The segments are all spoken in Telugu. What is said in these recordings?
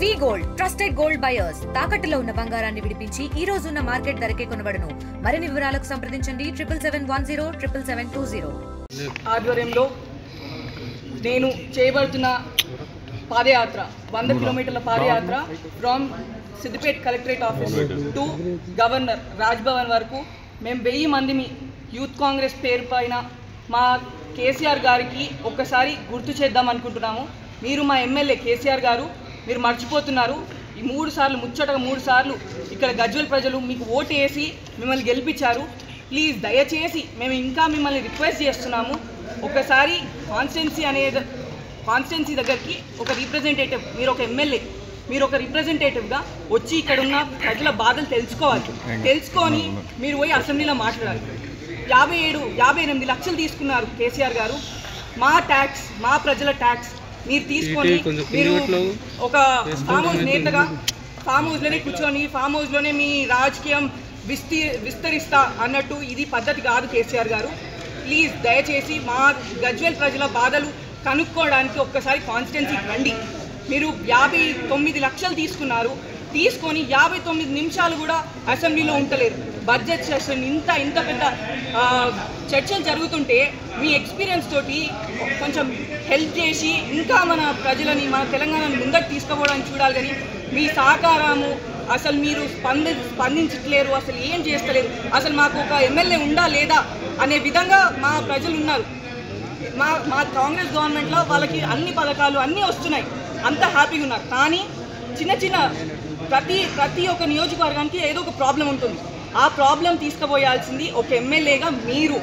వి గోల్డ్ ట్రస్టెడ్ గోల్డ్ బయర్స్ తాకట్టులో ఉన్న బంగారాన్ని విడిపించి ఈ రోజు ఉన్న మార్కెట్ ధరకే కొనబడును. మరిన్ని వివరాలకు సంప్రదించండి 77107720. ఆధ్వర్యంలో నేను చేయబడుతున్న పాదయాత్ర 100 కిలోమీటర్ల పాదయాత్ర from Siddipet collectorate office to governor Raj Bhavan వరకు మేము 1000 మందిని యూత్ కాంగ్రెస్ పేరు పైన మా కేసీఆర్ గారికి ఒక్కసారి గుర్తు చేద్దాం అనుకుంటున్నాము. మీరు మా ఎమ్మెల్యే కేసీఆర్ గారు మీరు మర్చిపోతున్నారు. ఈ 3 సార్లు ముచ్చటగా 3 సార్లు ఇక్కడ గజ్వేల్ ప్రజలు మీకు ఓటు వేసి మిమ్మల్ని గెలిపించారు. ప్లీజ్ దయచేసి మేము ఇంకా మిమ్మల్ని రిక్వెస్ట్ చేస్తున్నాము, ఒకసారి కాన్స్టిట్యున్సీ దగ్గరికి ఒక రిప్రజెంటేటివ్, మీరు ఒక ఎమ్మెల్యే, మీరు ఒక రిప్రజెంటేటివ్గా వచ్చి ఇక్కడ ఉన్న ప్రజల బాధలు తెలుసుకొని మీరు పోయి అసెంబ్లీలో మాట్లాడాలి. 58 లక్షలు తీసుకున్నారు కేసీఆర్ గారు. మా ట్యాక్స్, మా ప్రజల ట్యాక్స్ మీరు తీసుకొని మీరు ఒక ఫామ్ హౌస్ నేతగా ఫామ్ హౌస్లోనే కూర్చొని ఫామ్ హౌస్లోనే మీ రాజకీయం విస్తరిస్తా అన్నట్టు ఇది పద్ధతి కాదు కేసీఆర్ గారు. ప్లీజ్ దయచేసి మా గజ్వేల్ ప్రజల బాధలు కనుక్కోవడానికి ఒక్కసారి కాన్స్టిట్యున్సీకి రండి. మీరు 59 లక్షలు తీసుకొని 59 నిమిషాలు కూడా అసెంబ్లీలో ఉండలేరు. బడ్జెట్ సెషన్ ఇంత పెద్ద చర్చలు జరుగుతుంటే మీ ఎక్స్పీరియన్స్ తోటి కొంచెం హెల్ప్ చేసి ఇంకా మన ప్రజలని, మన తెలంగాణని ముందకు తీసుకుపోవడానికి చూడాలి. కానీ మీ సహకారము అసలు మీరు స్పందించట్లేరు, అసలు ఏం చేస్తలేరు. అసలు మాకు ఒక ఎమ్మెల్యే ఉందా లేదా అనే విధంగా మా ప్రజలు ఉన్నారు. మా కాంగ్రెస్ గవర్నమెంట్లో వాళ్ళకి అన్ని పథకాలు అన్నీ వస్తున్నాయి, అంత హ్యాపీగా ఉన్నారు. కానీ చిన్న ప్రతి ఒక్క నియోజకవర్గానికి ఏదో ఒక ప్రాబ్లం ఉంటుంది. ఆ ప్రాబ్లం తీసుకుపోయాల్సింది ఒక ఎమ్మెల్యేగా మీరు.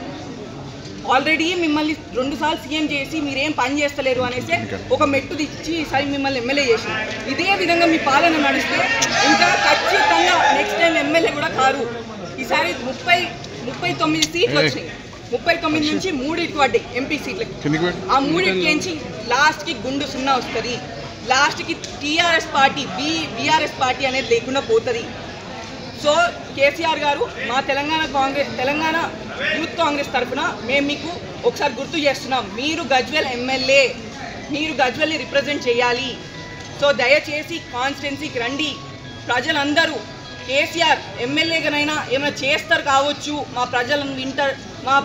ఆల్రెడీ మిమ్మల్ని 2 సార్లు సీఎం చేసి మీరేం పని చేస్తలేరు అనేసి ఒక మెట్టు తెచ్చి ఈసారి మిమ్మల్ని ఎమ్మెల్యే చేసి ఇదే విధంగా మీ పాలన నడిస్తే ఇంకా ఖచ్చితంగా నెక్స్ట్ టైం ఎమ్మెల్యే కూడా కారు. ఈసారి 39 సీట్లు వచ్చినాయి. 39 నుంచి 3 పడ్డాయి ఎంపీ సీట్లకి. ఆ 3 నుంచి లాస్ట్కి గుండు 0 వస్తుంది. లాస్ట్కి టీఆర్ఎస్ పార్టీ బీఆర్ఎస్ పార్టీ అనేది లేకుండా పోతుంది. సో కేసీఆర్ గారు మా తెలంగాణ యూత్ కాంగ్రెస్ తరఫున మేము మీకు ఒకసారి గుర్తు చేస్తున్నాం, మీరు గజ్వేల్ ఎమ్మెల్యే, మీరు గజ్వేల్ని రిప్రజెంట్ చేయాలి. సో దయచేసి కాన్స్టిట్యున్సీకి రండి. ప్రజలందరూ కేసీఆర్ ఎమ్మెల్యేగానైనా ఏమైనా చేస్తారు కావచ్చు, మా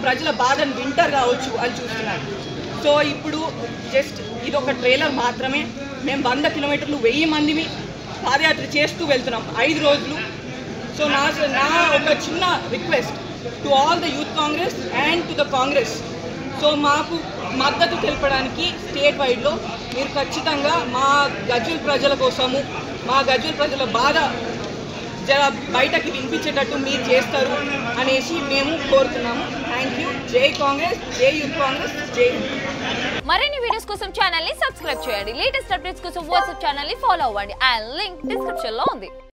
ప్రజల బాధను వింటారు కావచ్చు అని చూస్తున్నారు. సో ఇప్పుడు జస్ట్ ఇది ఒక ట్రైలర్ మాత్రమే. మేము 100 కిలోమీటర్లు 1000 మందిని పాదయాత్ర చేస్తూ వెళ్తున్నాం 5 రోజులు. సో నా ఒక చిన్న request to all the youth Congress and to the Congress. So మాకు మద్దతు తెలపడానికి స్టేట్ వైడ్లో మీరు ఖచ్చితంగా మా గజ్వేల్ ప్రజల కోసము, మా గజ్వేల్ ప్రజల బాధ జర బయటకి వినిపించేటట్టు మీరు చేస్తారు అనేసి మేము కోరుతున్నాము. Thank you. జై కాంగ్రెస్, జై యూత్ కాంగ్రెస్, జై. మరిన్ని వీడియోస్ కోసం ఛానల్ ని సబ్స్క్రైబ్ చేయండి. లేటెస్ట్ అప్డేట్స్ కోసం వాట్సాప్ ఛానల్ ని ఫాలో అవ్వండి. ఆ లింక్ డిస్క్రిప్షన్ లో ఉంది.